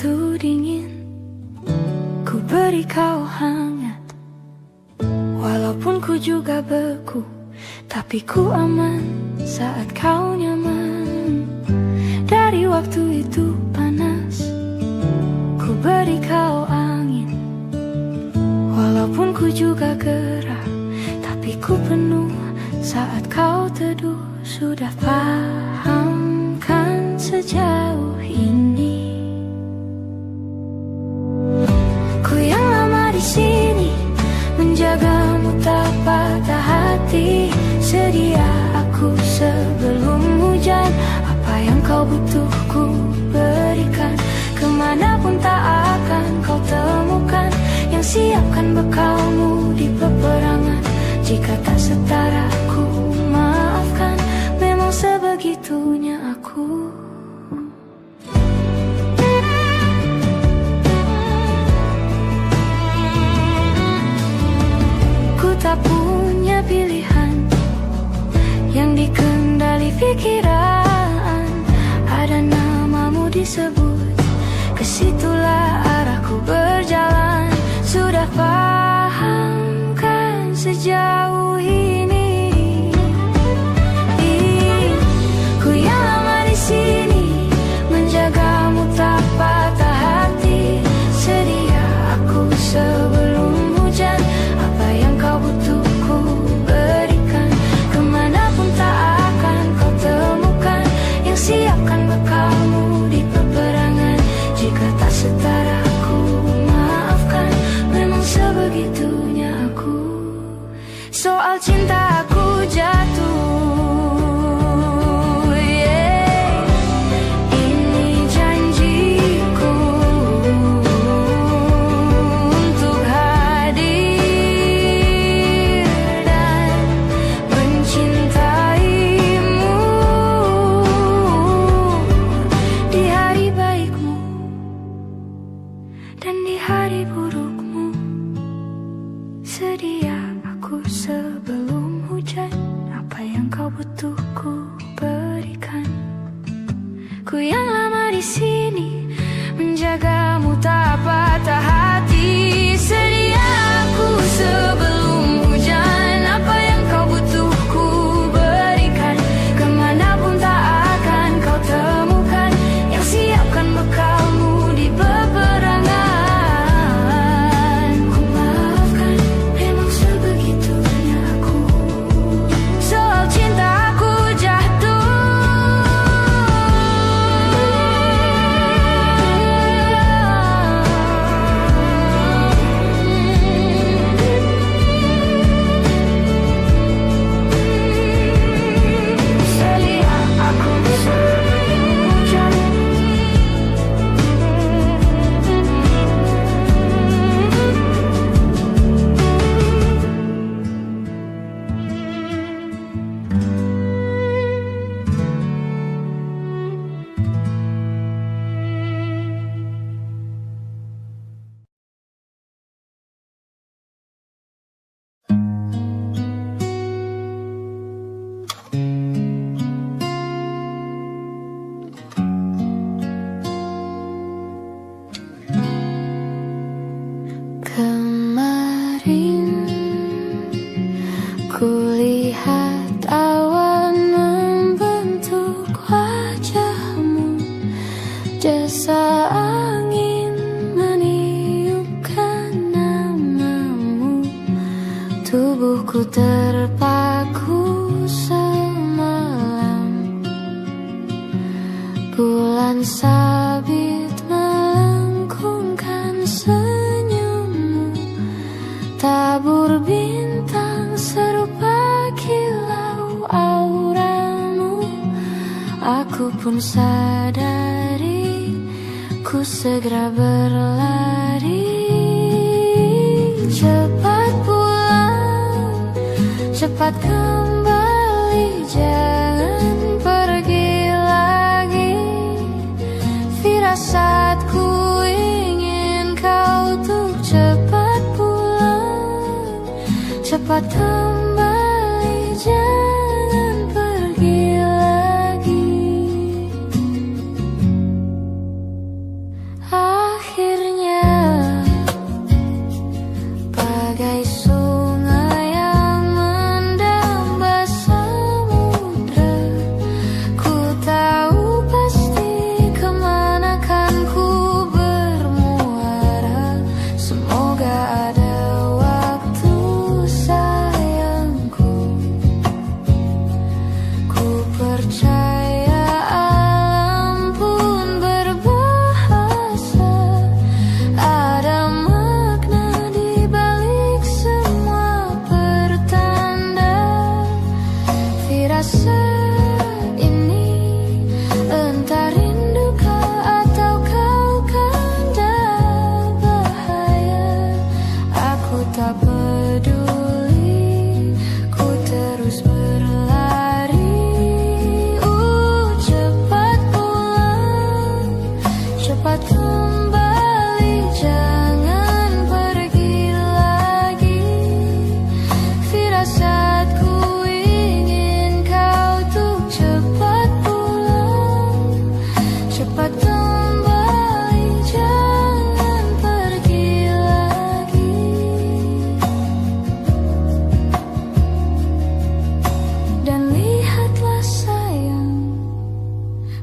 begitu dingin, ku beri kau hangat. Walaupun ku juga beku, tapi ku aman saat kau nyaman. Dari waktu itu panas, ku beri kau angin. Walaupun ku juga gerah, tapi ku penuh saat kau teduh. Sudah paham kan sejauh ini? Ku yang lama di sini, menjagamu tak patah hati. Sedia aku sebelum hujan, apa yang kau butuh ku berikan. Kemanapun tak akan kau temukan yang siapkan bekalmu di peperangan. Jika tak setara ku maafkan, memang sebegitunya aku. Ku tak punya pilihan yang dikendali pikiran. Ada namamu disebut, kesitulah arahku berjalan. Sudah paham kan sejauh ini? Ku yang lama di sini, menjagamu tak patah hati. Sedia aku sebelum hujan, apa yang kau butuh ku berikan. Kemanapun tak akan kau temukan yang siapkan bekalmu di peperangan. Jika tak setara ku maafkan, memang sebegitunya aku. Soal cinta aku jatuh. Ku yang lama di sini, menjagamu tak patah hati. Sedia aku sebelum hujan, apa yang kau butuh ku berikan. Kemanapun tak akan kau temukan yang siapkan bekalmu di peperangan. Ku maafkan, memang sebegitunya aku. Soal cinta aku jatuh. Kemarin kulihat awan membentuk wajahmu, jasa angin meniupkan namamu. Tubuhku terpaku semalam, bulan sabit melengkungkan senyummu. Tabur bintang serupa kilau auramu. Aku pun sadari, ku segera berlari. Cepat pulang, cepat kembali, jangan pergi lagi. Firasatku ingin kau tuh cepat pulang, cepat kembali, jangan pergi lagi. kembali, jangan pergi lagi. Firasatku ingin kau tuh cepat pulang, cepat kembali, jangan pergi lagi. Dan lihatlah sayang,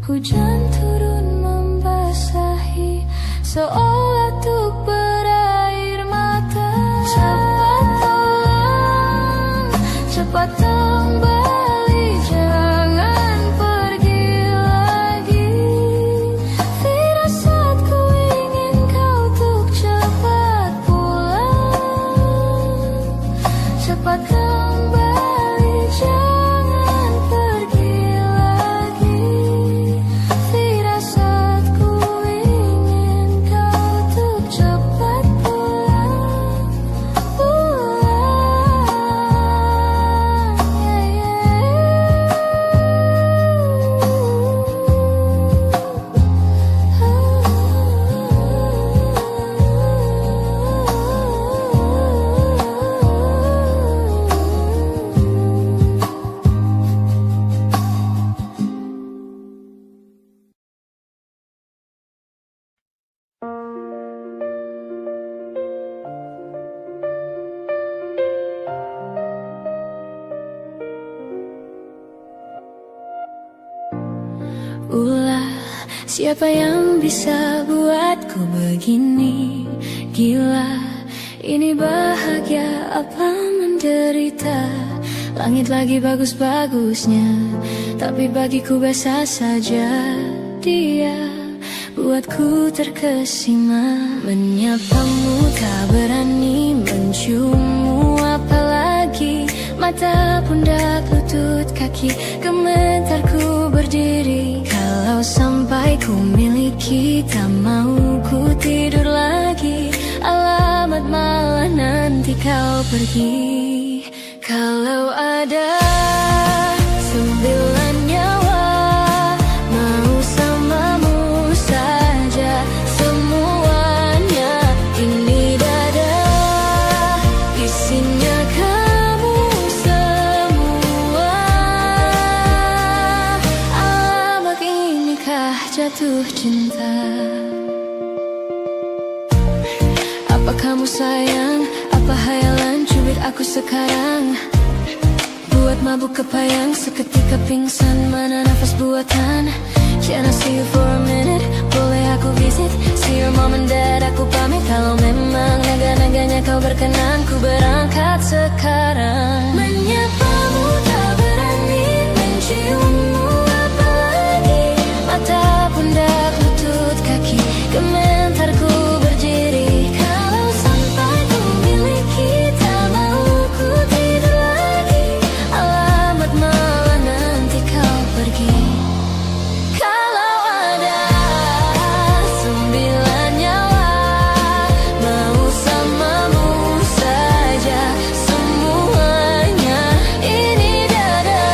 hujan turun membasahi seolah tuh berair mata. Cepat pulang, cepat kembali, jangan pergi lagi. Firasatku ingin kau tuh cepat pulang, cepat kembali, jangan pergi lagi. Firasatku ingin kau tuh cepat pulang, Ulah, siapa yang bisa buatku begini? Gila, ini bahagia apa menderita? Langit lagi bagus-bagusnya, tapi bagiku biasa saja. Dia buatku terkesima, menyapamu tak berani, menciummu apalagi. Mata, pundak, lutut, kaki, gemetarku berdiri. Kalau sampai ku miliki, tak mau ku tidur lagi. Alamat malah nanti kau pergi. Kalau ada 9 nyawa, mau samamu saja semuanya. Ini dada, isinya kamu semua. Alamak, inikah jatuh cinta? Apa kamu sayang? Apa hayalan cubit aku sekarang? Buat mabuk kepayang, seketika pingsan, mana nafas buatan. Can I see you for a minute? Boleh aku visit? See your mom and dad, aku pamit. Kalau memang naga-naganya kau berkenan, ku berangkat sekarang. Menyapamu tak berani, menciummu apalagi. Mata, pundak, lutut, kaki, gemetarku berdiri. Kalau sampai ku miliki, tak mau ku tidur lagi. Alamat malah nanti kau pergi. Kalau ada 9 nyawa, mau samamu saja semuanya. Ini dada,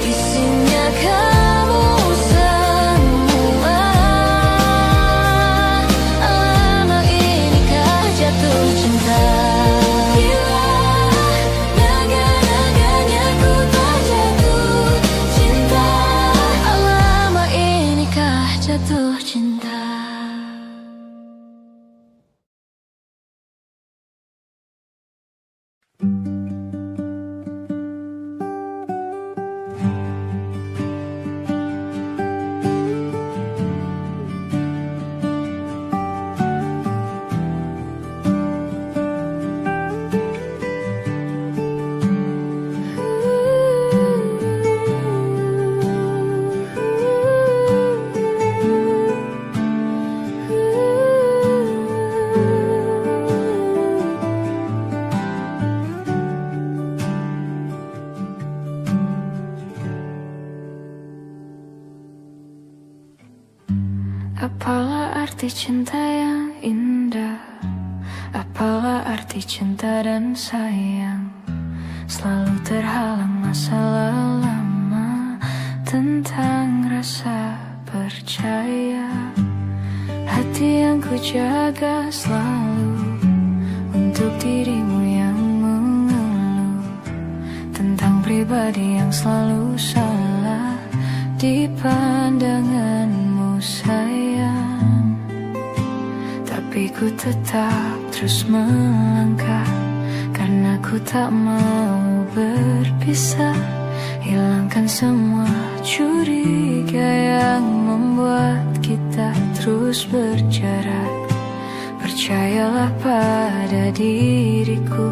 isinya kamu semua. Alamak, inikah jatuh cinta? Gila, naga-naganya ku tak jatuh cinta. Alamak, inikah jatuh cinta? Apalah arti cinta yang indah? Apalah arti cinta dan sayang? Selalu terhalang masalah lama tentang rasa percaya. hati yang ku jaga selalu untuk dirimu yang mengeluh tentang pribadi yang selalu salah di pandanganmu sayang. Tapi ku tetap terus melangkah karena ku tak mau berpisah. Hilangkan semua curiga yang membuat kita terus berjarak. Percayalah pada diriku,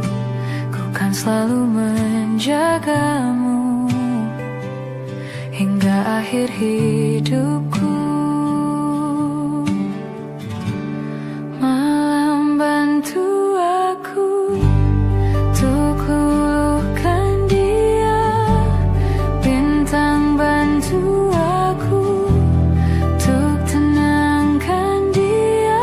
ku kan selalu menjagamu hingga akhir hidupku. Malam bantu aku untuk luluhkan dia, bintang bantu aku untuk tenangkan dia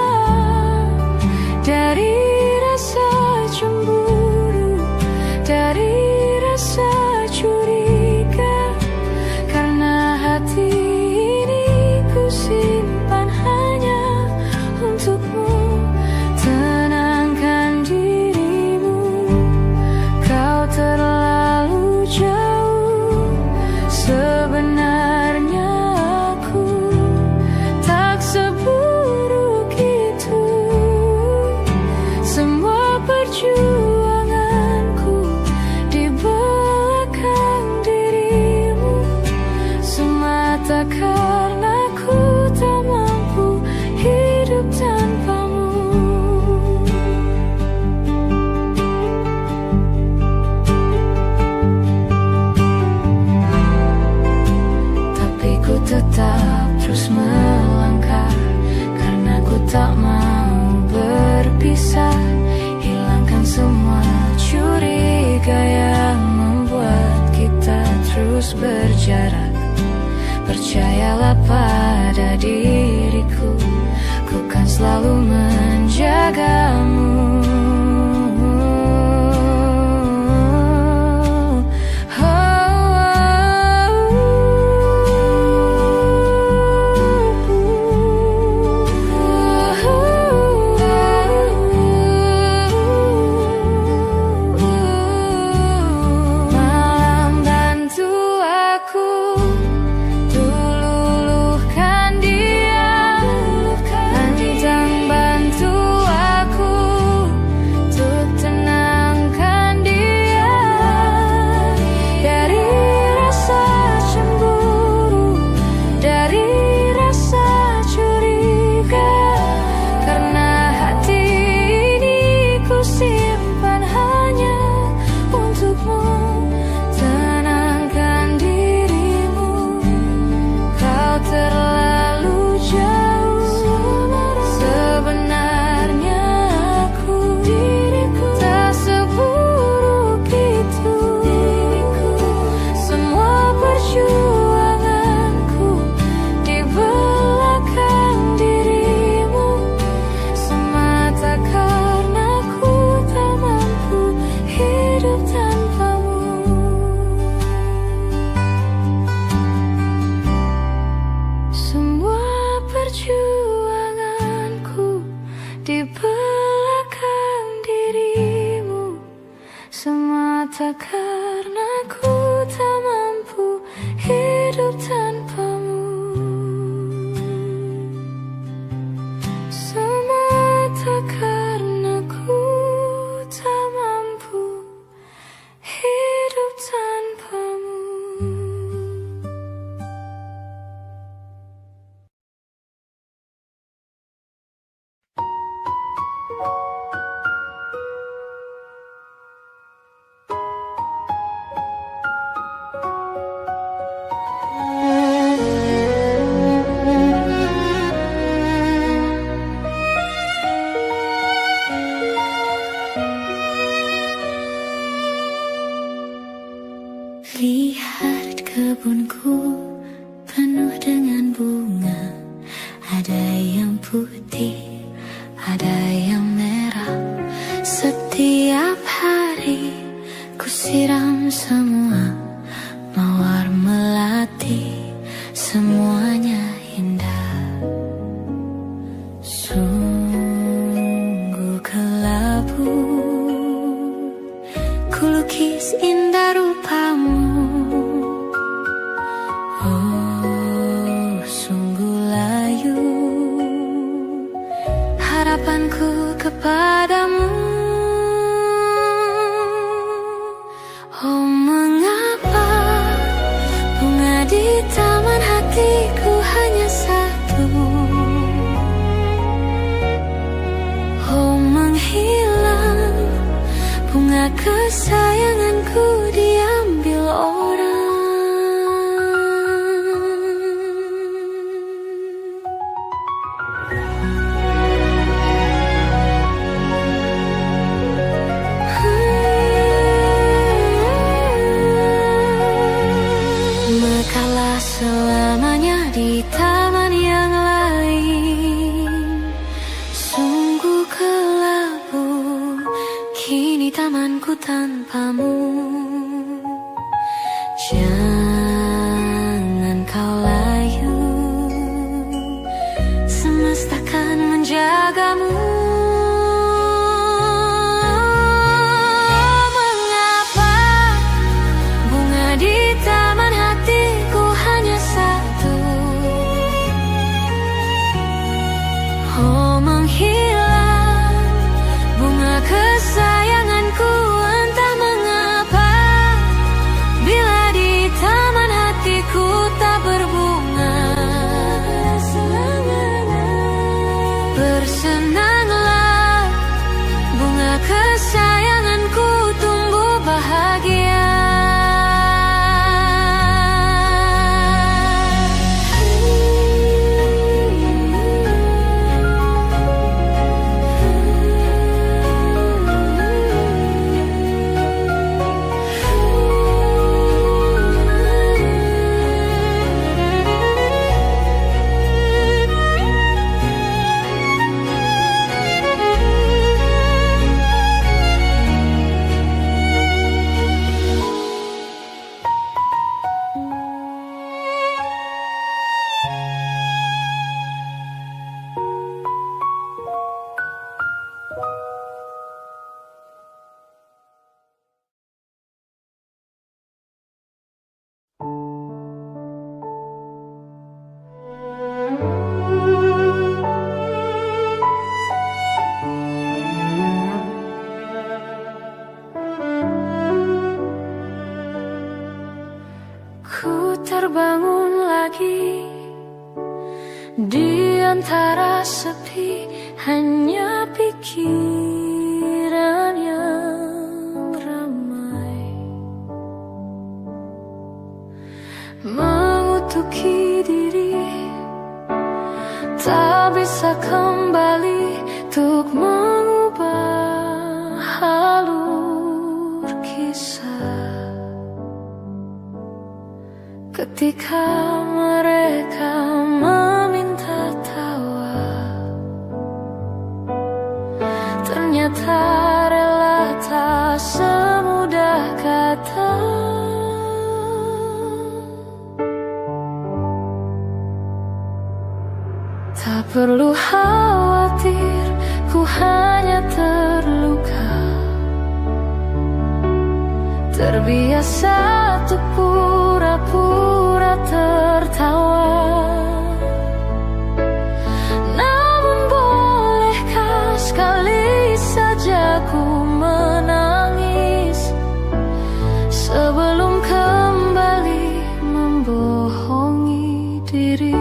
dari rasa cemburu, dari rasa curiga. Karena hati ini ku simpan hanya untukmu. Tenangkan dirimu, kau terlalu jauh. Sebenarnya aku tak seburuk itu. Semua perjuanganku di belakang dirimu semata karena ku tak mampu hidup tanpamu. Tapi ku tetap terus melangkah karena ku tak mau berpisah. Hilangkan semua curiga yang membuat kita terus berjarak. Percayalah pada diriku, ku kan selalu menjagamu. Malam bantu aku luluhkan dia, bintang bantu aku untuk tenangkan dia dari rasa cemburu, dari rasa curiga. Karena hati ini ku simpan hanya untukmu. Tenangkan dirimu, kau terlalu jauh. Sebenarnya aku tak seburuk itu. Semua perjuanganku di belakang dirimu semata karena ku tak mampu hidup tanpamu. Semua perjuanganku di belakang dirimu semata karena ku tak mampu hidup tanpamu. Semata karena ku tak mampu hidup tanpamu. Lihat kebunku penuh dengan bunga, ada yang putih, ada yang merah. Setiap hari ku siram semua, mawar melati, semuanya indah. Sungguh kelabu kulukis indah rupamu. Oh, sungguh layu harapanku kepadamu. Oh, mengapa bunga di taman hatiku hanya satu? Oh, menghilang bunga kesayanganku diambil orang. Mekalah selamanya di taman yang lain. Sungguh kelabu kini tamanku tanpamu. Jangan kau layu, semesta kan menjagamu. Mengapa bunga di taman hatiku hanya satu? Oh, menghilang bunga kesayanganku entah mengapa. Bila di taman hatiku tak berbunga, bersenanglah bunga kesayanganku tumbuh bahagia. Ku terbangun lagi di antara sepi, hanya pikiran yang ramai mengutuki diri, tak bisa kembali untuk mengubah alur kisah. Ketika mereka meminta tawa, ternyata rela tak semudah kata. Tak perlu khawatir, ku hanya terluka, terbiasa untuk pura-pura tertawa. Namun bolehkah sekali saja ku menangis sebelum kembali membohongi diri.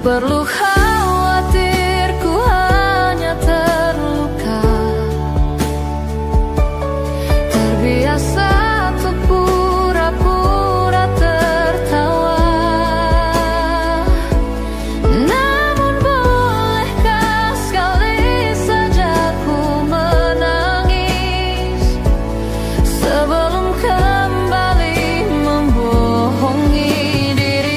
perlu khawatir, ku hanya terluka. Terbiasa untuk pura-pura tertawa. Namun bolehkah sekali saja ku menangis sebelum kembali membohongi diri.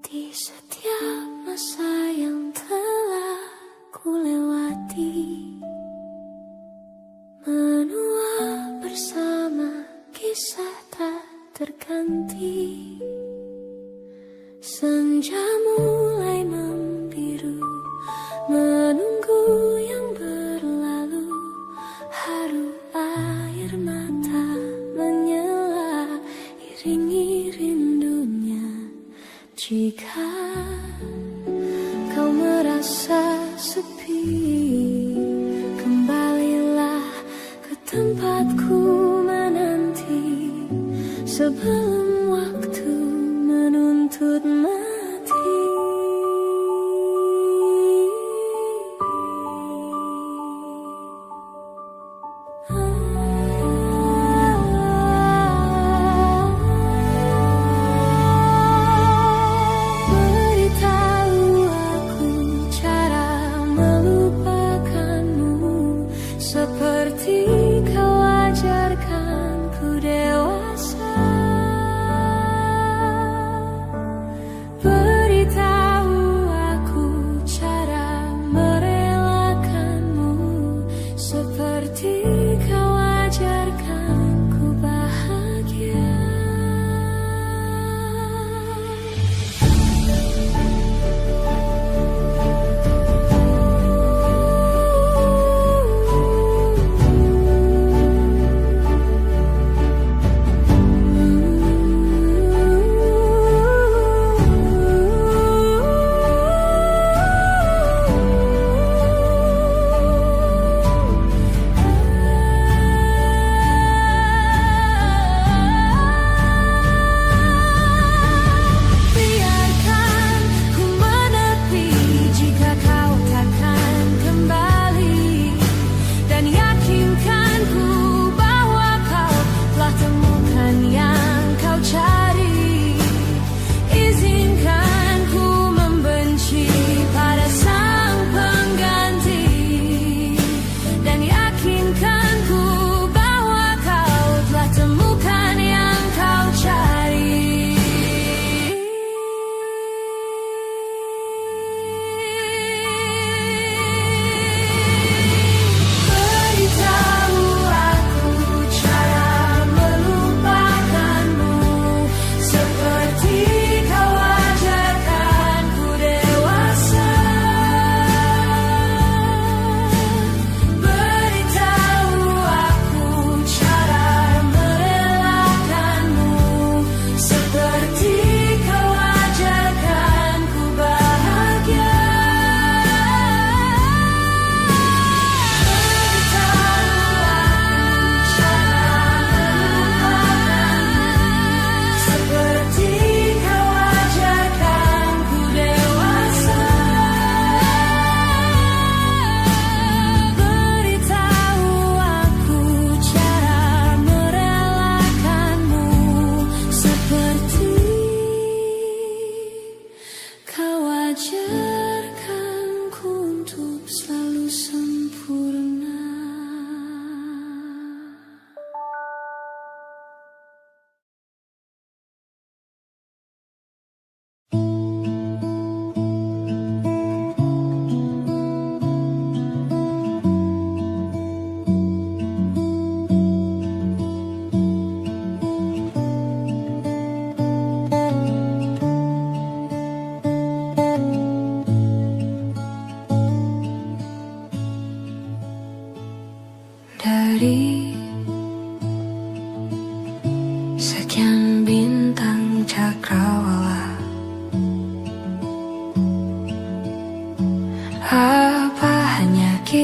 Di setiap masa yang telah ku lewati, menua bersama kisah tak terganti. Senja mulai membiru, menunggu yang berlalu. Haru air mata menyela, iringi rindunya. Jika kau merasa sepi, kembalilah ke tempatku menanti sebelum waktu menuntut mati. Beritahu aku cara melupakanmu, seperti kau ajarkan ku dewasa.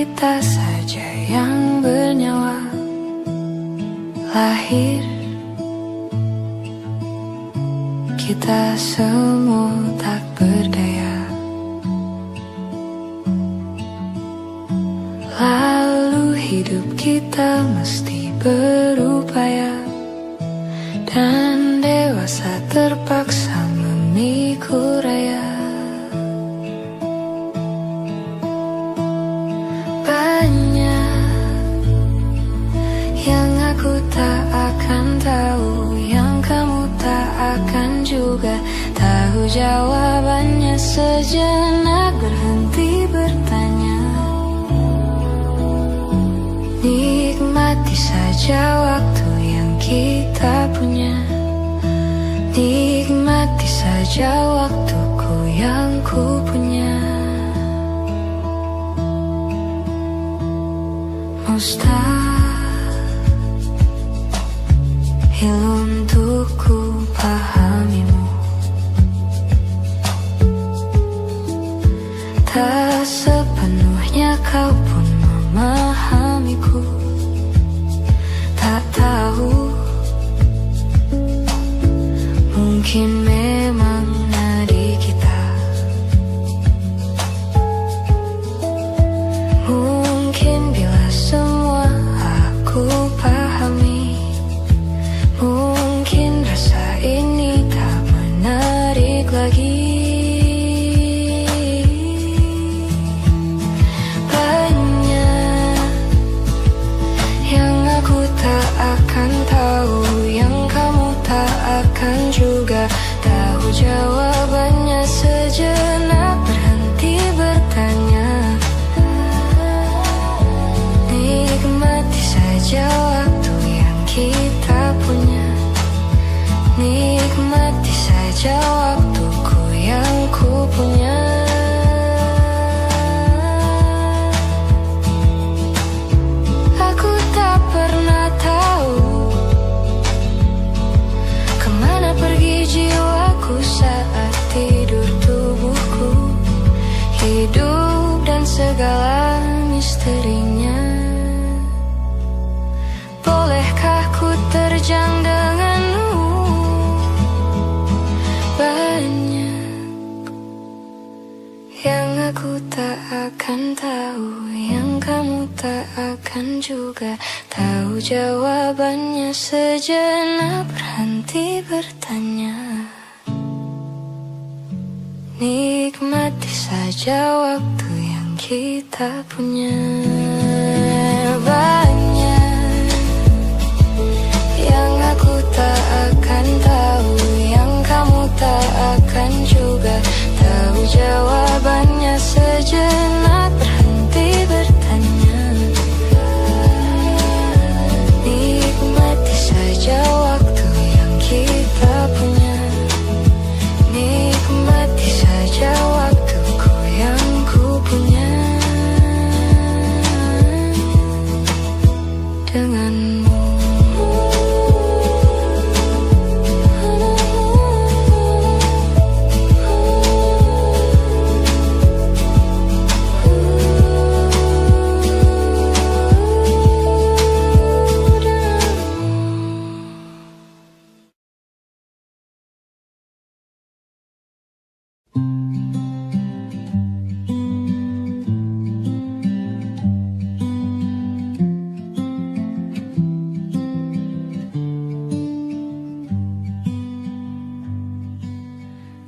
kita saja yang bernyawa. Lahir kita semua tak berdaya. Lalu hidup kita mesti berupaya, dan dewasa terpaksa memikul raya. Tak akan tahu, yang kamu tak akan juga tahu jawabannya. Sejenak berhenti bertanya, nikmati saja waktu yang kita punya. Nikmati saja waktuku yang ku punya. Mustahil untuk ku pahamimu, tak sepenuhnya kau pun memahamiku. Tak tahu, mungkin memang nadi kita, mungkin bila semua aku pahami, mungkin rasa ini tak menarik lagi. Banyak yang aku tak akan tahu, yang kamu tak akan juga tahu jawabannya. Sejenak berhenti bertanya, nikmati saja waktu yang kita punya. Nikmati saja waktuku yang ku punya. Aku tak pernah tahu kemana pergi jiwaku saat tidur tubuhku. Hidup dan segala misterinya, bolehkah ku terjang denganmu? Banyak yang aku tak akan tahu, yang kamu tak akan juga tahu jawabannya. Sejenak berhenti bertanya, nikmati saja waktu yang kita punya. Banyak yang aku tak akan tahu, yang kamu tak akan juga tahu jawabannya. Sejenak berhenti bertanya, nikmati saja waktu yang kita punya. Nikmati saja waktuku yang ku punya denganmu.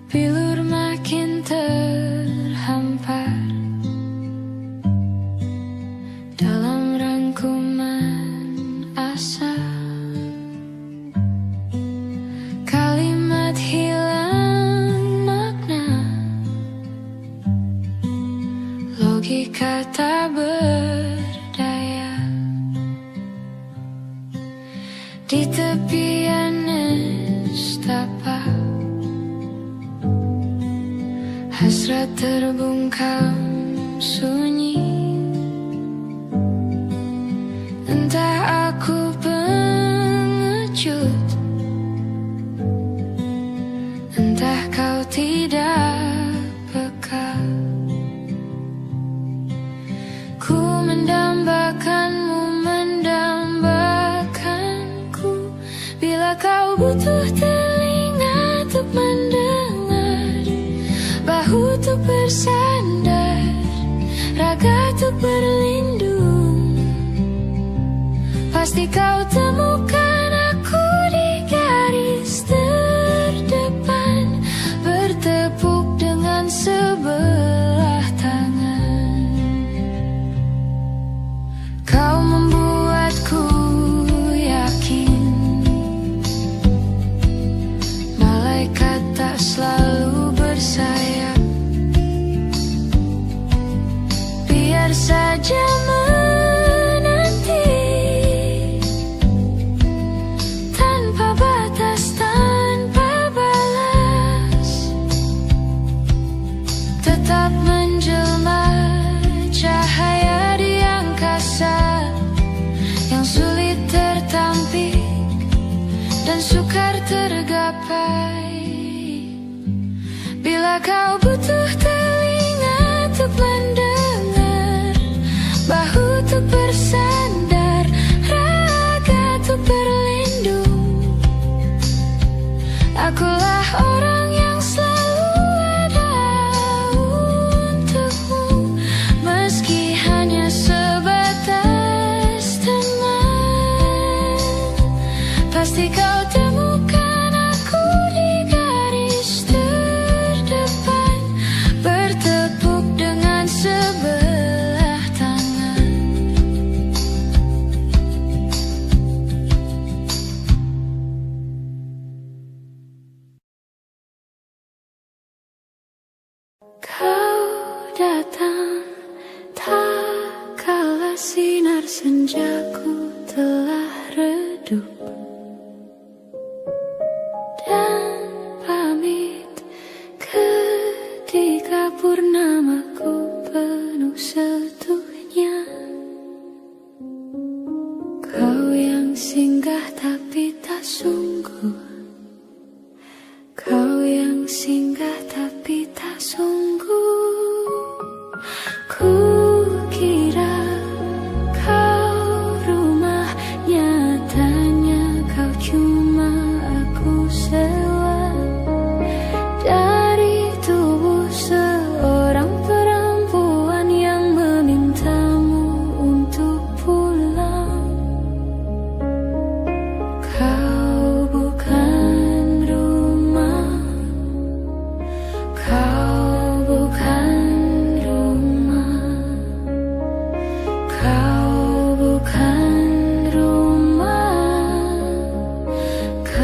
Bilur makin terhampar dalam rangkuman asa. Kalimat hilang makna, logika tak berdaya. Di tepian nestapa, hasrat terbungkam sunyi. Entah aku pengecut, entah kau tidak peka. Ku sampai. Bila kau butuh telinga untuk mendengar, bahu untuk bersandar, raga untuk berlindung, akulah orang yang selalu ada untukmu. Meski hanya sebatas teman, pasti kau temukan aku di garis terdepan, bertepuk dengan sebelah tangan. Kau datang tak kala sinar senjaku telah redup, dan pamit ketika purnamaku penuh setuhnya. Kau yang singgah tapi tak sungguh, kau yang singgah tapi tak sungguh. Ku kira kau rumah, nyatanya kau cuma aku sewa dari tubuh seorang perempuan yang memintamu untuk pulang. Kau bukan rumah, kau bukan rumah, kau bukan rumah, kau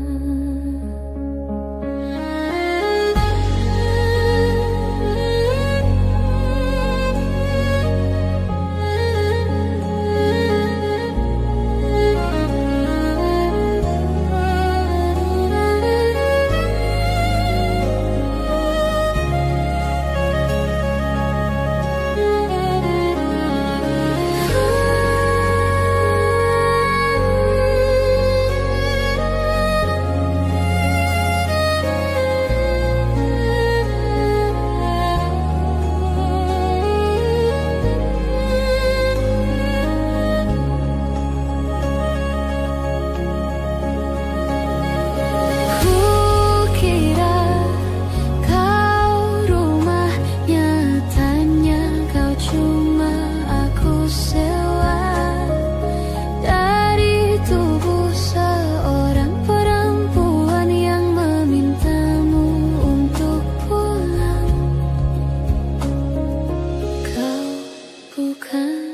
bukan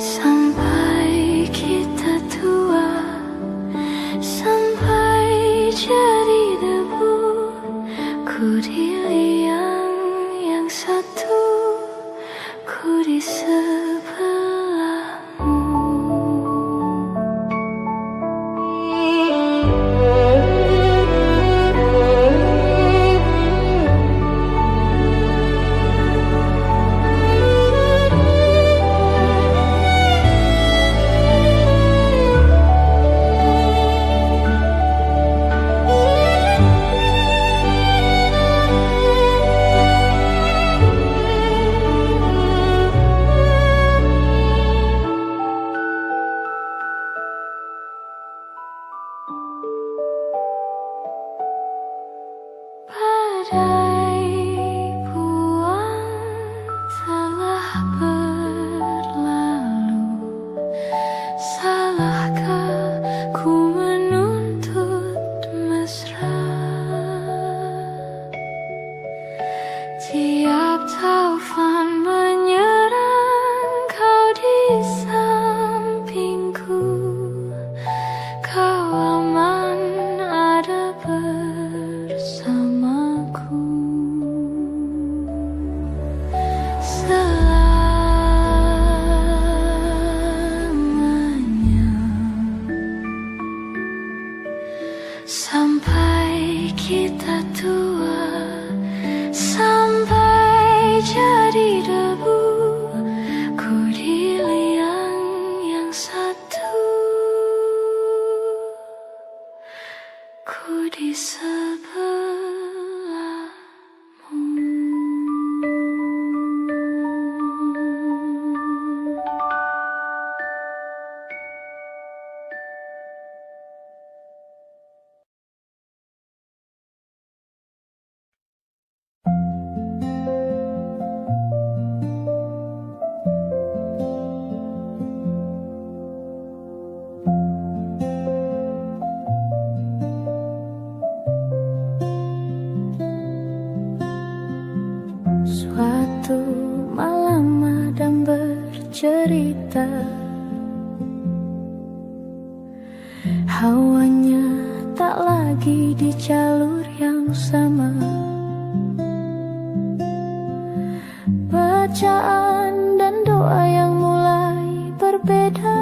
Sampai kita tua, sampai jadi debu, ku di liang yang satu, ku di sebelahmu. Badai buang telah berlalu, salahkah ku menuntut mesra? Tiap taufan menyerang, kau di sampingku, kau aman ada bersamaku. Selamanya, sampai kita tua, sampai jadi debu, ku di liang yang satu, ku di sebelahmu. Suatu malam Adam bercerita, hawanya tak lagi di jalur yang sama. Bacaan dan doa yang mulai berbeda,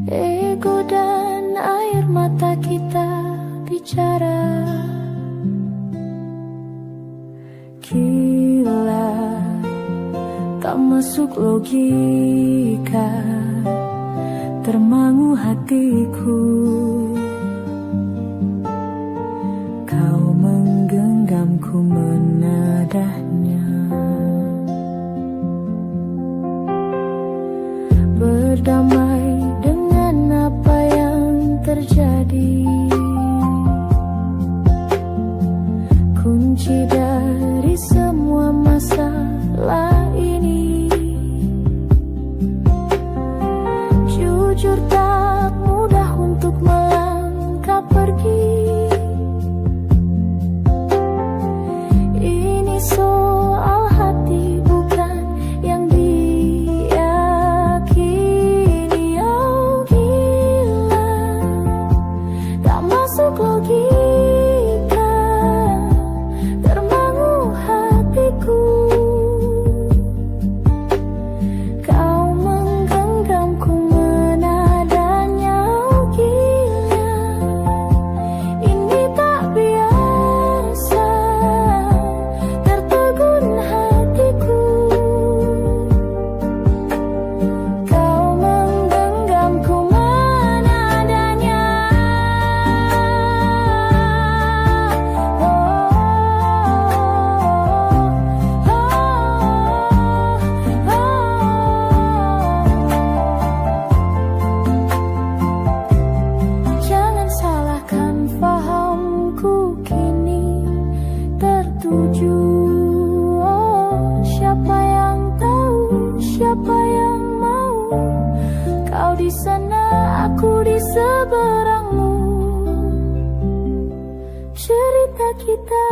ego dan air mata kita bicara. Gila, tak masuk logika, termangu hatiku. Kau menggenggamku menadahnya, berdamai dengan apa yang terjadi. Kunci dari semua masalah ini, jujur tak mudah untuk melangkah pergi. Ini soal hati bukan yang diyakini. Oh gila, tak masuk logika, termangu hatiku. Kau menggenggamku menadanya. Oh gila, ini tak biasa, tertegun hatiku. Kau menggenggamku menadanya. Jangan salahkan fahamku kini tertuju. Oh, siapa yang tahu, siapa yang mau? Kau di sana, aku di seberangmu. Cerita kita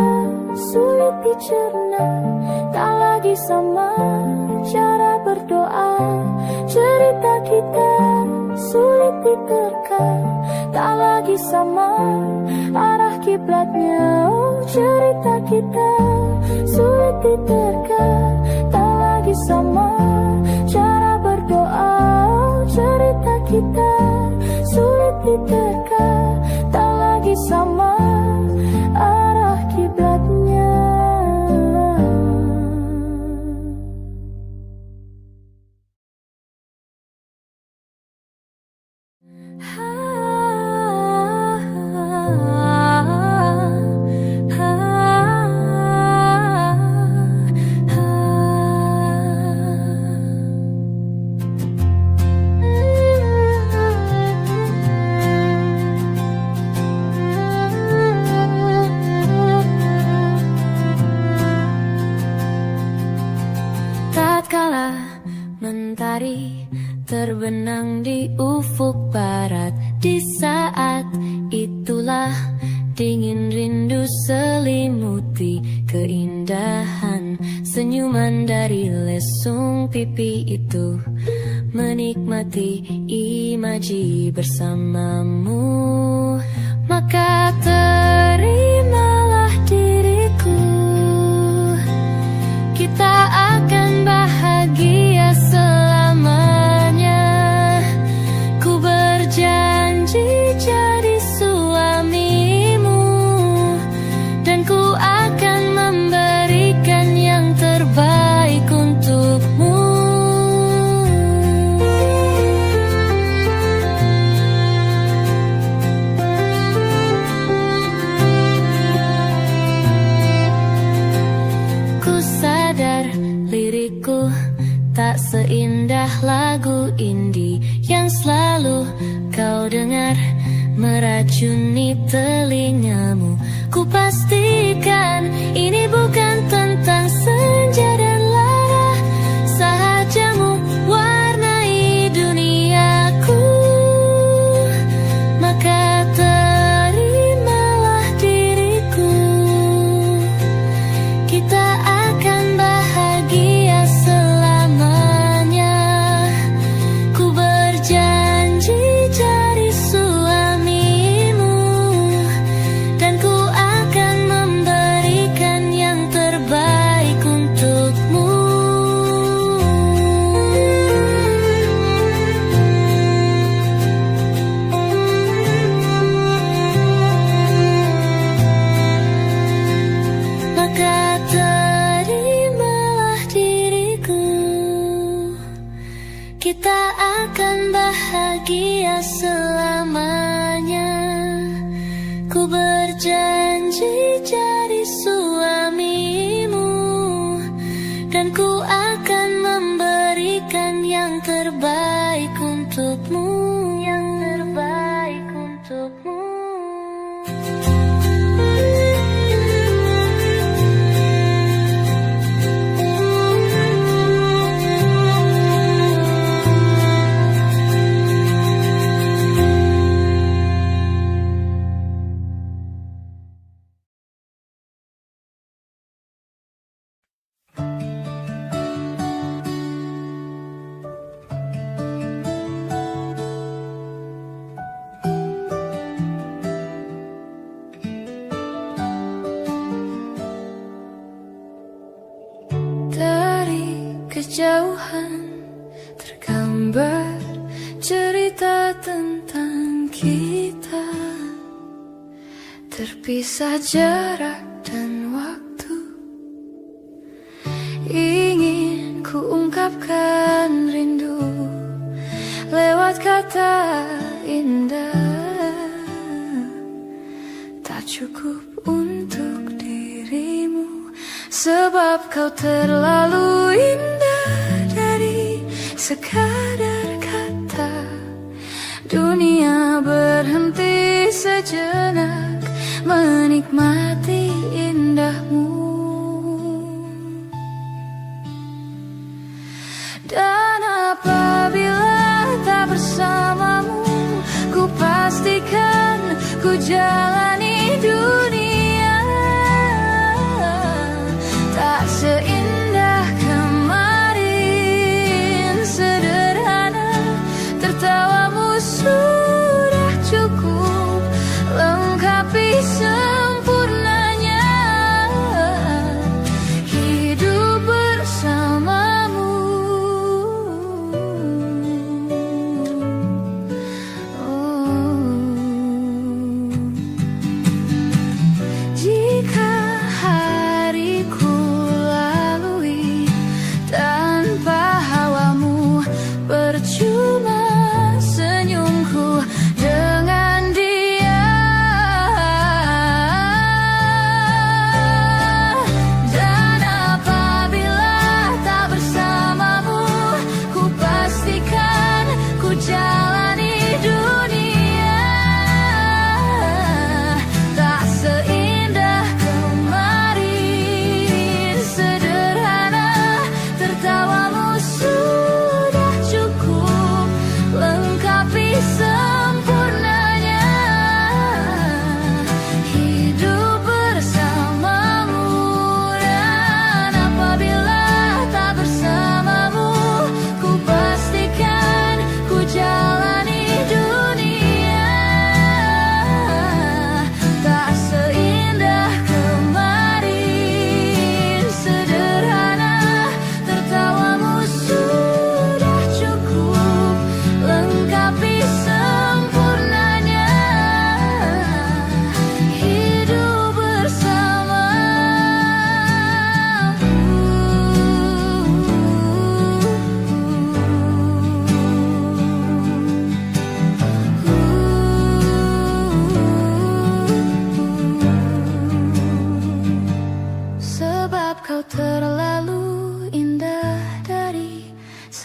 sulit dicerna, tak lagi sama berdoa. Cerita kita sulit diterka, tak lagi sama arah kiblatnya. Oh, cerita kita sulit diterka, tak lagi sama cara berdoa. Oh, cerita kita sulit diterka, tak lagi sama arah kiblatnya. Tatkala mentari terbenang di ufuk barat, di saat itulah dingin rindu selimuti keindahan senyuman dari lesung pipi itu, menikmati imaji bersamamu. Maka terimalah diriku, kita akan bahagia selamanya. Ku berjanji jadi suamimu, dan ku akan memberikan yang terbaik untukmu. Ku sadar lirikku tak seindah lagu indie yang selalu kau dengar meracuni telingamu. Ku pastikan ini bukan tentang senja dan lara, sahajamu warnai duniaku. Maka terimalah diriku, kita akan bahagia selamanya. Ku berjanji jadi suamimu, dan ku akan memberikan yang terbaik untukmu. Maka terimalah diriku, kita akan bahagia selamanya. Ku berjanji jadi suamimu, dan ku akan memberikan yang terbaik untukmu. Yang terbaik untukmu. Dari kejauhan tergambar cerita tentang kita, terpisah jarak dan waktu. Ingin ku ungkapkan rindu lewat kata indah, tak cukup untuk dirimu, sebab kau terlalu indah dari sekadar kata. Dunia berhenti sejenak menikmati indahmu. Dan apabila tak bersamamu, ku pastikan ku jalani dunia tak seindah kemarin.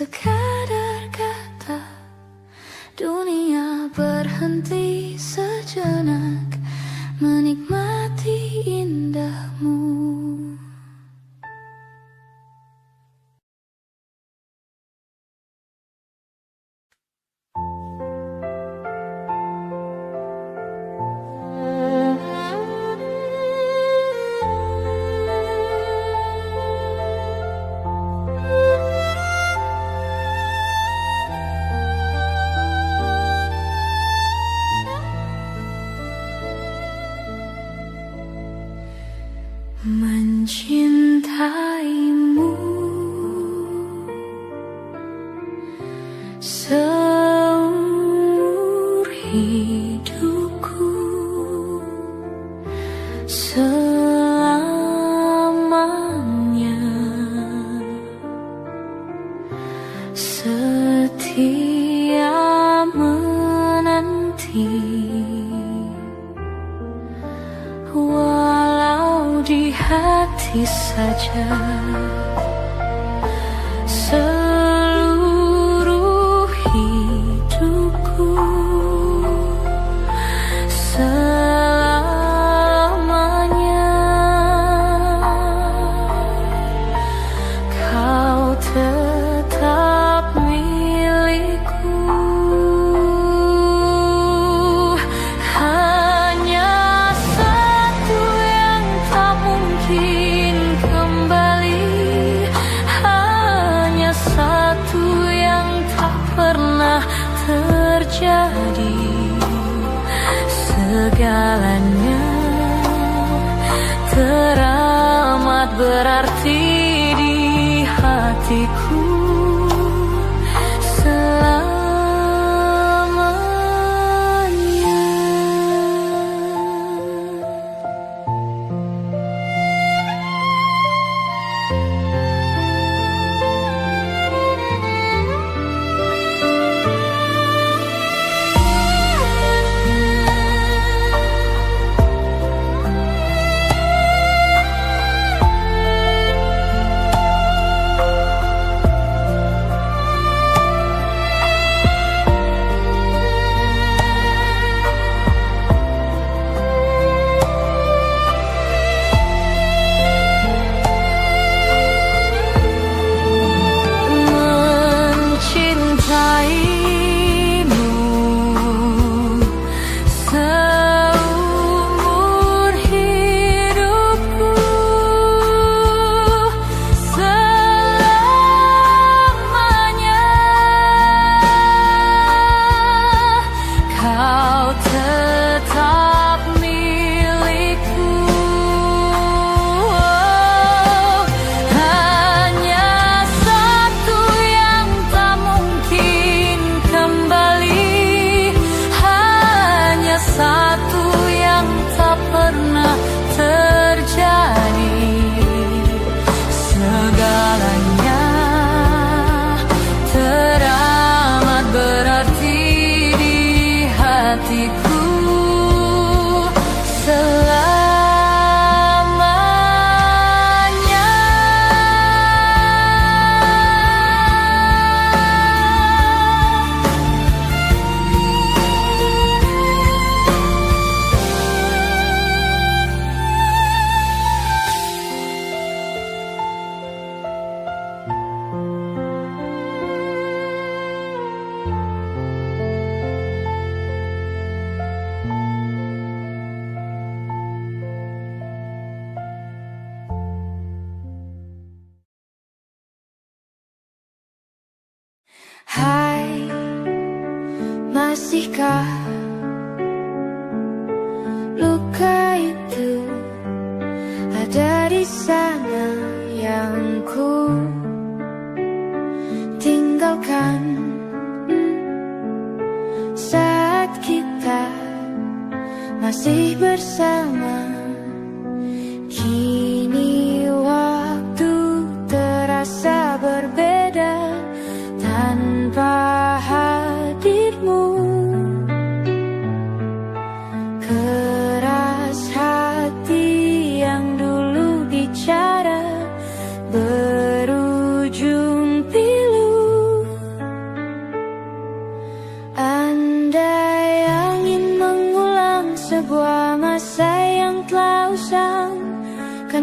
sekadar kata. Dunia berhenti sejenak menikmati indahmu. Mencintaimu seumur hidupku, selamanya setia menanti. Di hati saja seluruh hidupku, selamanya kau tetap milikku. Terjadi segalanya teramat berarti di hatiku selamanya. Hai, masihkah luka itu ada di sana yang ku tinggalkan saat kita masih bersama? Kini waktu terasa berbeda tanpa hadirmu.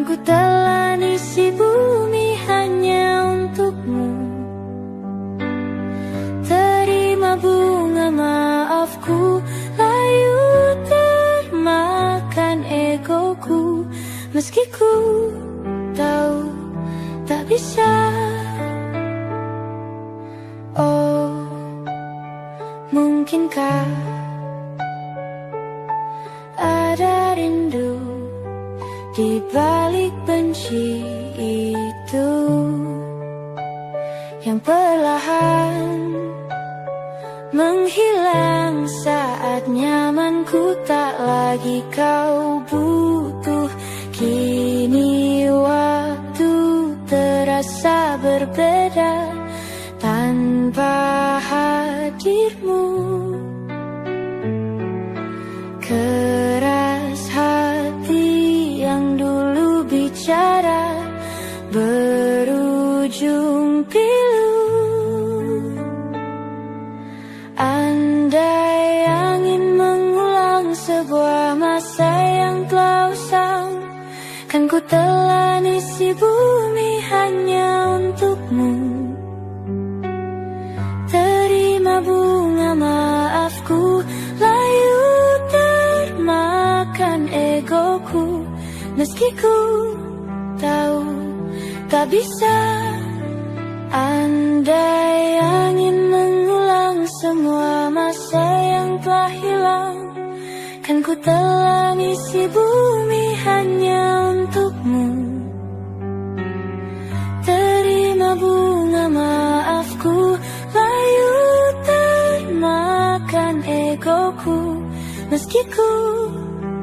ku telan isi bumi hanya untukmu. Terima bunga maafku, layu termakan egoku. Meski ku tahu tak bisa. Oh, mungkinkah ada rindu di balik benci itu yang perlahan menghilang saat nyamanku tak lagi kau butuh. Kini waktu terasa berbeda tanpa hadirmu. Keras hati yang dulu bicara berujung pilu. Andai angin mengulang sebuah masa yang telah usang, kan ku telan isi bumi hanya untukmu. Terima bunga maafku, layu termakan egoku. Meski ku tahu tak bisa. Andai angin mengulang semua masa yang telah hilang, kan ku telan isi bumi hanya untukmu. Terima bunga maafku, layu termakan egoku. Meski ku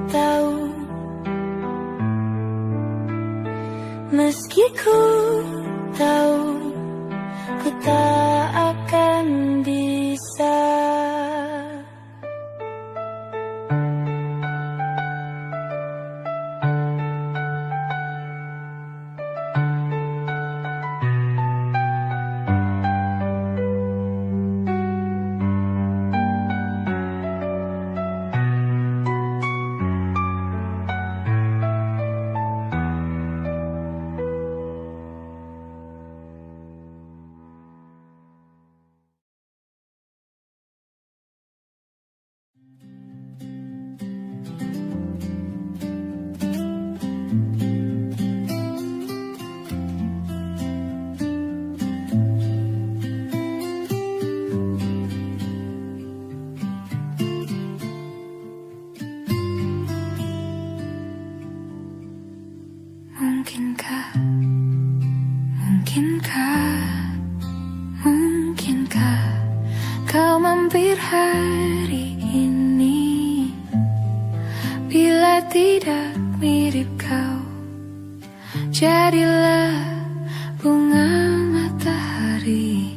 tahu, meski ku tahu, ku tak akan bisa. Mungkinkah kau mampir hari ini? Bila tidak mirip kau, jadilah bunga matahari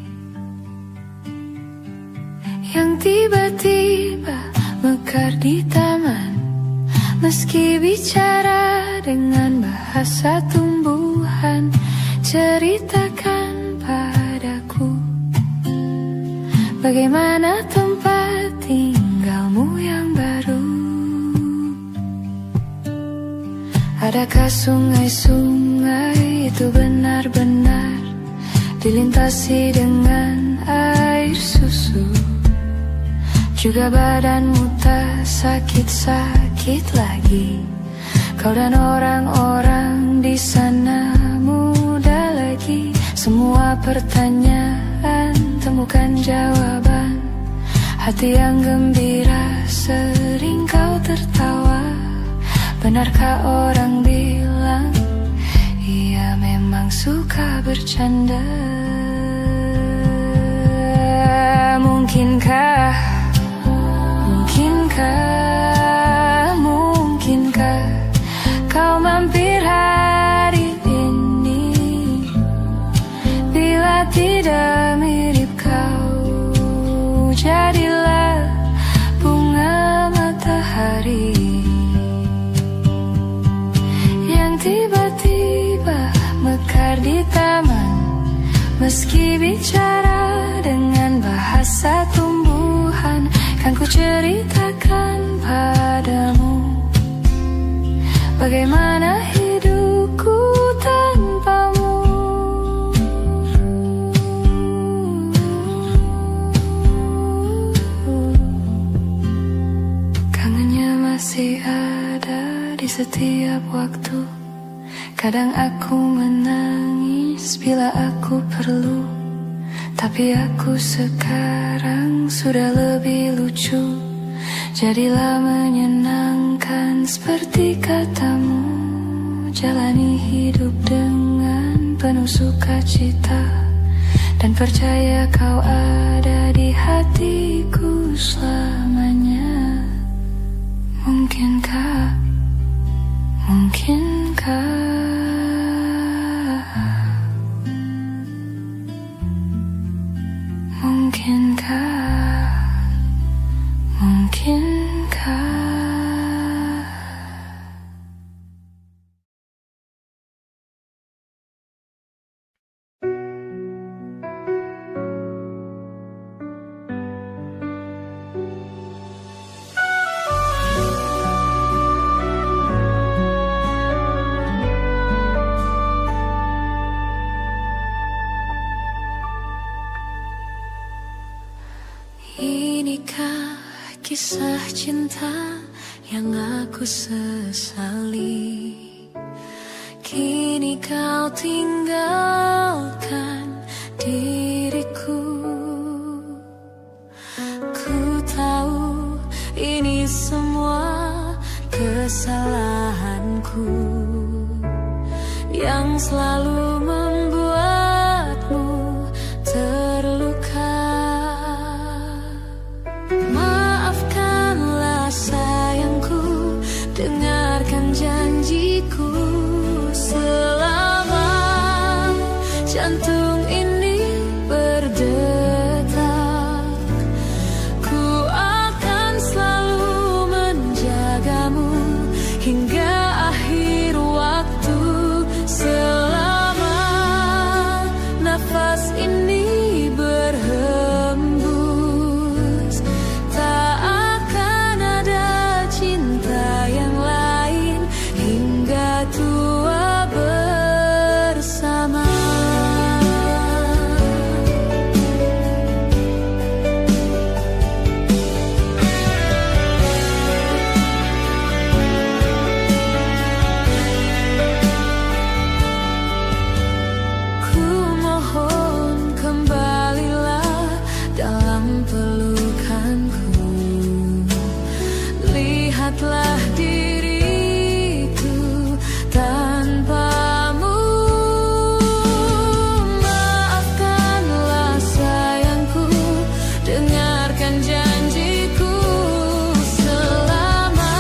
yang tiba-tiba mekar di taman. Meski bicara dengan bahasa tumbuhan, ceritakan padaku bagaimana tempat tinggalmu yang baru. Adakah sungai-sungai itu benar-benar dilintasi dengan air susu? Juga badanmu tak sakit-sakit lagi. Kau dan orang-orang di sana muda lagi. Semua pertanyaan temukan jawaban. Hati yang gembira sering kau tertawa. Benarkah orang bilang ia memang suka bercanda? Mungkinkah kau mampir hari ini? Bila tidak mirip kau, jadilah bunga matahari yang tiba-tiba mekar di taman. Meski bicara dengan bahasa tumbuhan, kan ku ceritakan padamu bagaimana hidupku setiap waktu. Kadang aku menangis bila aku perlu, tapi aku sekarang sudah lebih lucu. Jadilah menyenangkan seperti katamu, jalani hidup dengan penuh sukacita, dan percaya kau ada di hatiku selamanya. Mungkinkah, mungkinkah Mungkinkah, mungkinkah kisah cinta yang aku sesali? Kini kau tinggalkan diriku. Ku tahu ini semua kesalahanku yang selalu membuatmu terluka. Sayangku, dengarkan janjiku. Selama jantung ini berdetak, ku akan selalu menjagamu hingga akhir waktu. Selama nafas ini berhembus, tak akan ada cinta yang lain hingga tua bersama. Ku mohon kembalilah dalam pelukanku. Lihatlah diriku tanpamu. Maafkanlah sayangku, dengarkan janjiku. Selama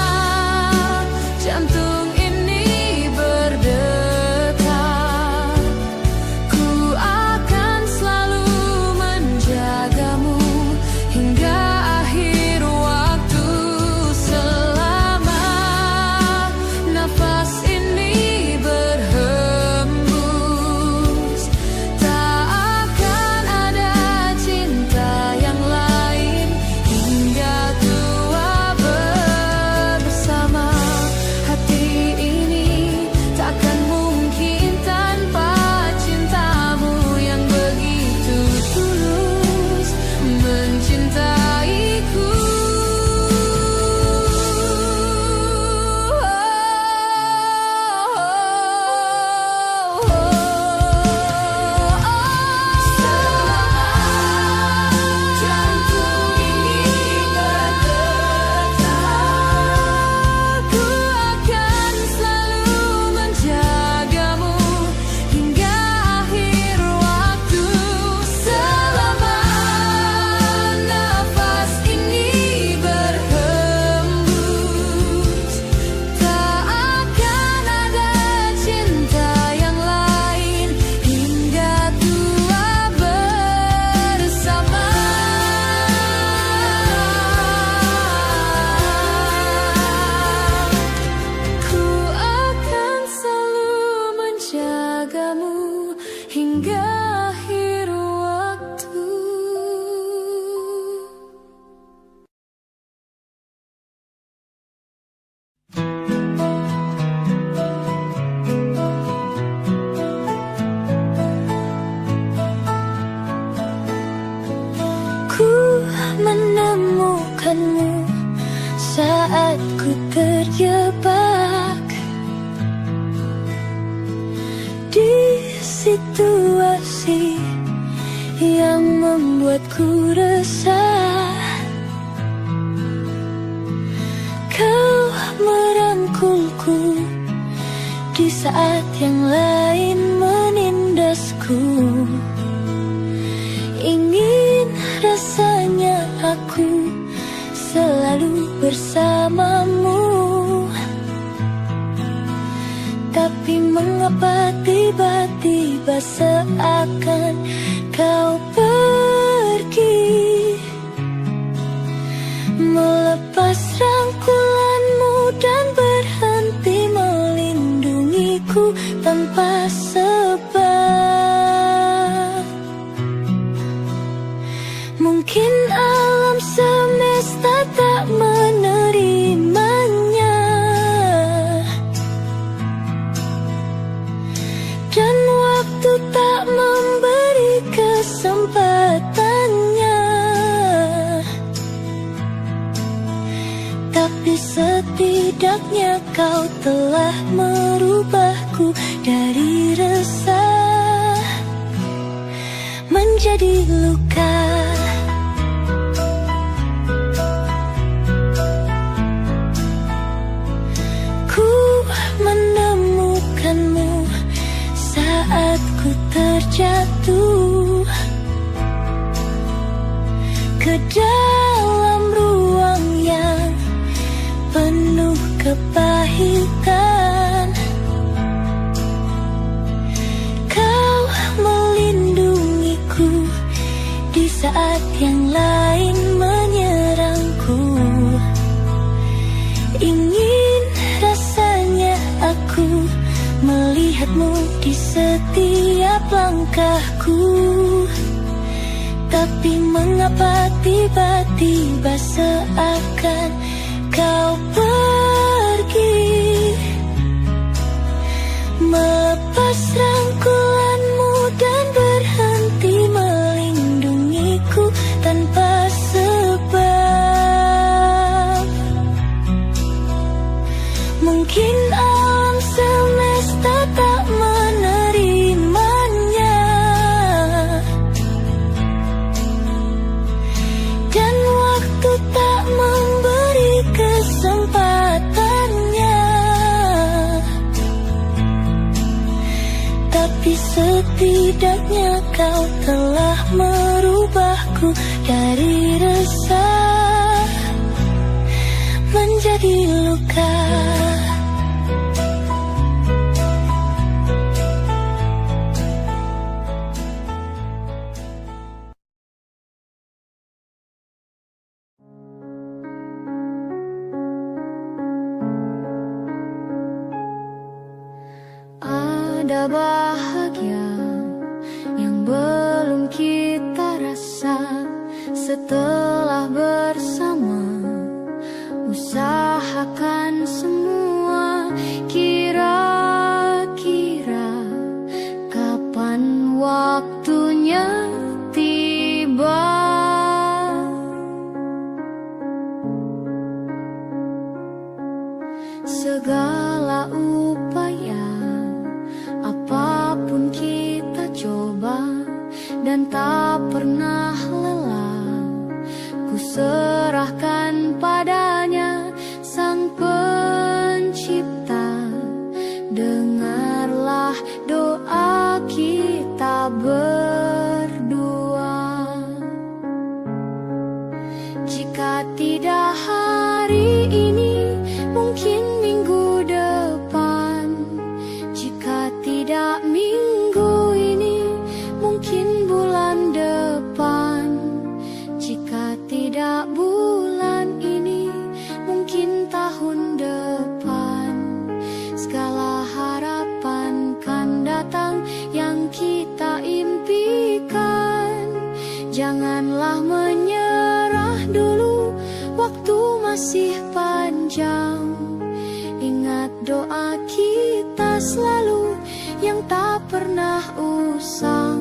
jantung ini berdetak, ku akan selalu menjagamu hingga akhir waktu. Selama nafas ini berhembus, tak akan ada cinta yang lain hingga tua bersama. Hati ini takkan mungkin tanpa cintamu yang begitu tulus mencintaiku. Jantung ini berdetak, ku akan selalu menjagamu hingga akhir waktu. Selama nafas ini berhembus, tak akan ada cinta yang lain hingga tua bersama. Ku akan selalu menjagamu hingga akhir waktu. Ku menemukanmu saat ku terjebak situasi yang membuatku resah. Kau merangkulku di saat yang lain menindasku. Ingin rasanya aku selalu bersamamu, tapi mengapa tiba-tiba seakan kau pergi, melepas rangkulanmu dan berhenti melindungiku tanpa sebab. Mungkin alam semesta tak menerimanya, dan waktu tak memberi kesempatannya. Tapi setidaknya kau telah merubahku dari resah menjadi luka. Ku menemukanmu saat ku terjatuh ke dalam ruang yang penuh kepahitan. Kau melindungiku di saat yang lain menyerangku. Ingin rasanya aku melihatmu di setiap langkahku, tapi mengapa tiba-tiba seakan kau pergi, melepas rangkulanmu dan berhenti melindungiku tanpa sebab. Mungkin alam semesta tak menerimanya, dan waktu tak memberi kesempatannya. Tapi setidaknya kau telah merubahku dari resah menjadi luka. Ada bahagia yang belum kita rasa setelah bersama. Usahakan semua, kira-kira kapan waktunya tiba. Segala upaya apapun kita coba dan tak pernah lelah, ku serahkan padanya Sang Pencipta. Dengarlah doa kita berdua. Jika tidak hari ini, mungkin minggu depan. Jika tidak minggu ini, mungkin bulan depan. Jika tidak bulan ini, mungkin tahun depan. Segala harapan kan datang yang kita impikan. Janganlah menyerah dulu, waktu masih panjang. Ingat doa kita selalu yang tak pernah usang.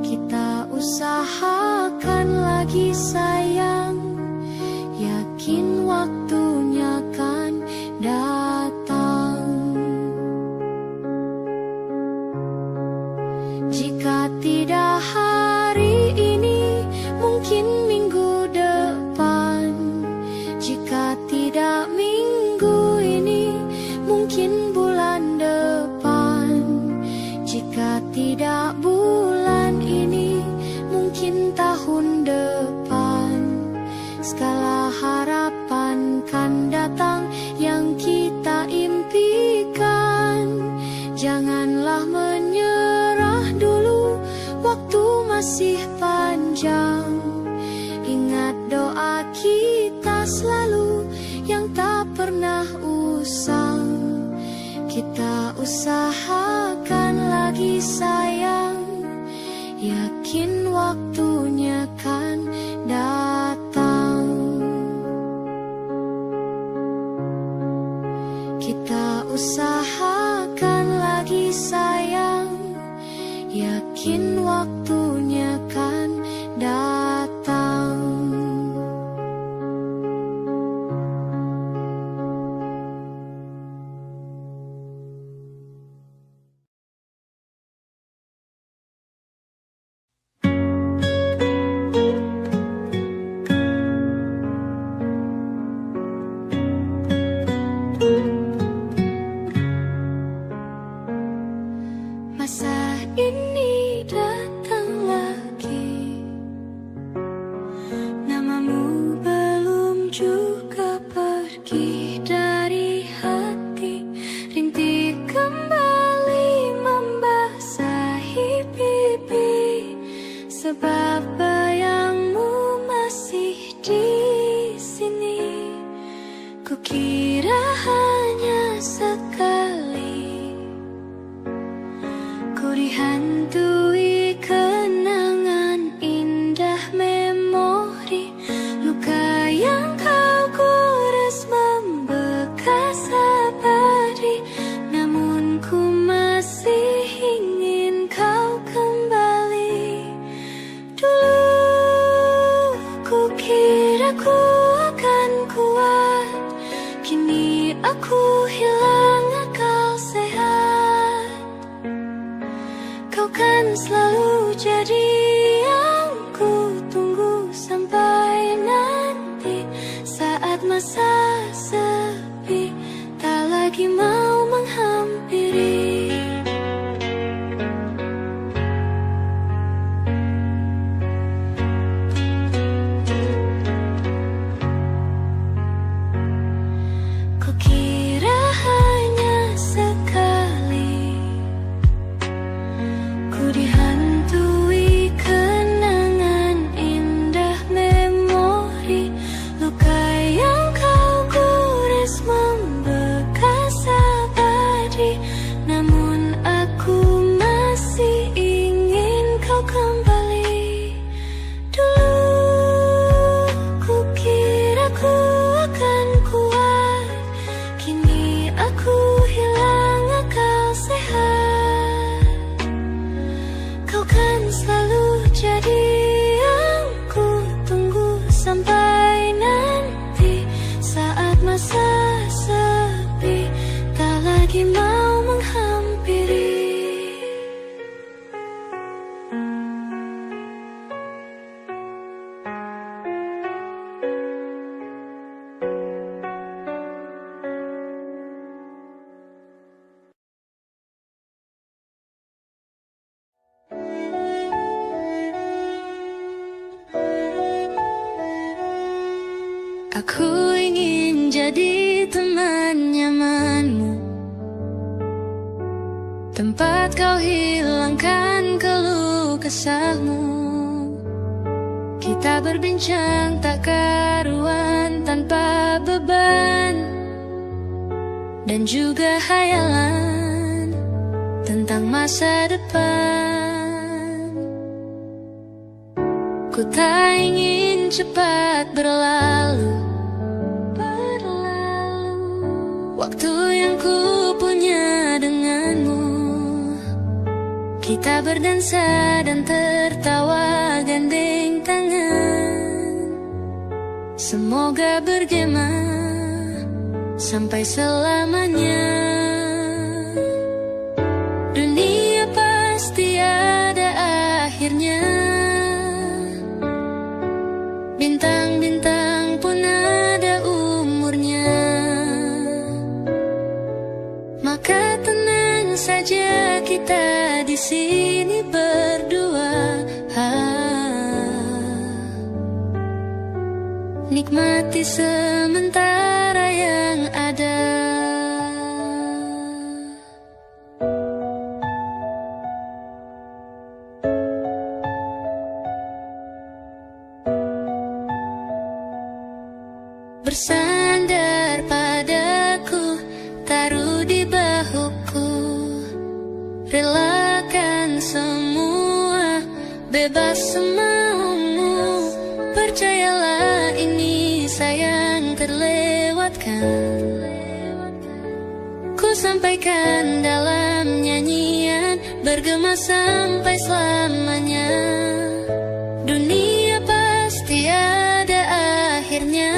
Kita usahakan lagi sayang, yakin waktunya kan datang. masih panjang. Ingat doa kita selalu yang tak pernah usang. Kita usahakan lagi sayang, yakin waktunya kan datang. Kita usahakan lagi sayang, yakin waktunya kan datang. Masa ini datang lagi, namamu belum juga pergi dari hati. Rintik kembali membasahi pipi, sebab bayangmu masih di sini. Kukira hanya sekali ku dihantui kenangan indah memori. Luka yang kau gores membekas abadi, namun ku masih ingin kau kembali. Dulu ku kira ku akan kuat, kini aku hilang akal sehat. Kau kan selalu jadi yang ku tunggu sampai nanti. Saat masa sepi tak lagi mau menghampiri. Kukira hanya sekali ku dihantui kenangan indah memori. Luka yang kau gores membekas abadi, namun aku masih ingin kau kembali. Dulu ku kira ku akan kuat, kini aku hilang akal sehat. Kau kan selalu jadi yang ku tunggu sampai nanti. Saat masa sepi tak lagi mau menghampiri. Aku ingin jadi teman nyamanmu, tempat kau hilangkan keluh kesahmu. Kita berbincang tak karuan tanpa beban, dan juga hayalan tentang masa depan. Ku tak ingin cepat berlalu waktu yang ku punya denganmu. Kita berdansa dan tertawa gandeng tangan. Semoga bergema sampai selamanya. Dunia pasti ada akhirnya, bintang-bintang pun ada umurnya. Maka tenang saja kita di sini berdua, nikmati sementara yang ada. bersandar padaku, taruh di bahuku. Relakan semua, bebas semaumu. Percayalah ini sayang terlewatkan. Ku sampaikan dalam nyanyian, bergema sampai selamanya. Dunia pasti ada akhirnya.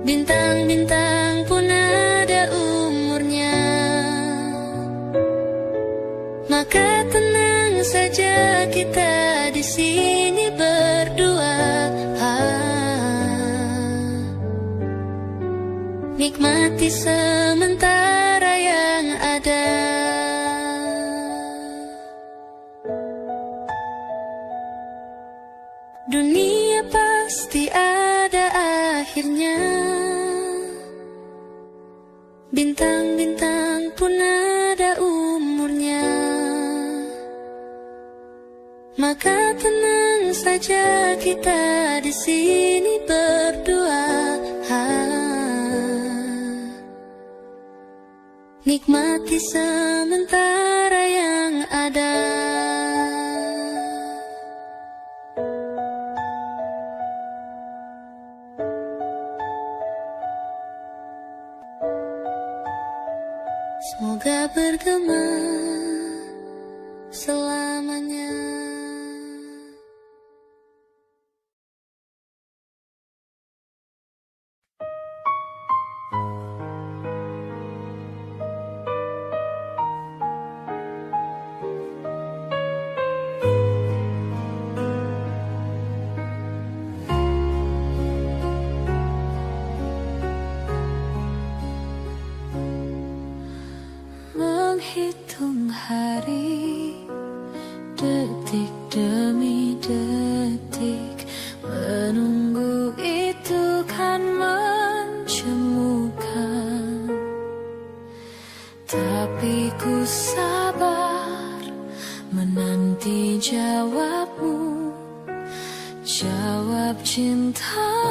Bintang-bintang pun ada umurnya. Maka tenang saja kita di sini berdua. Nikmati sementara yang ada. Dunia pasti ada akhirnya. Bintang-bintang pun ada umurnya. Maka tenang saja kita di sini berdua. Nikmati sementara yang ada. Semoga bergema selamanya. Menghitung hari, detik demi detik, menunggu itu kan mencemukan. Tapi ku sabar menanti jawabmu, jawab cinta.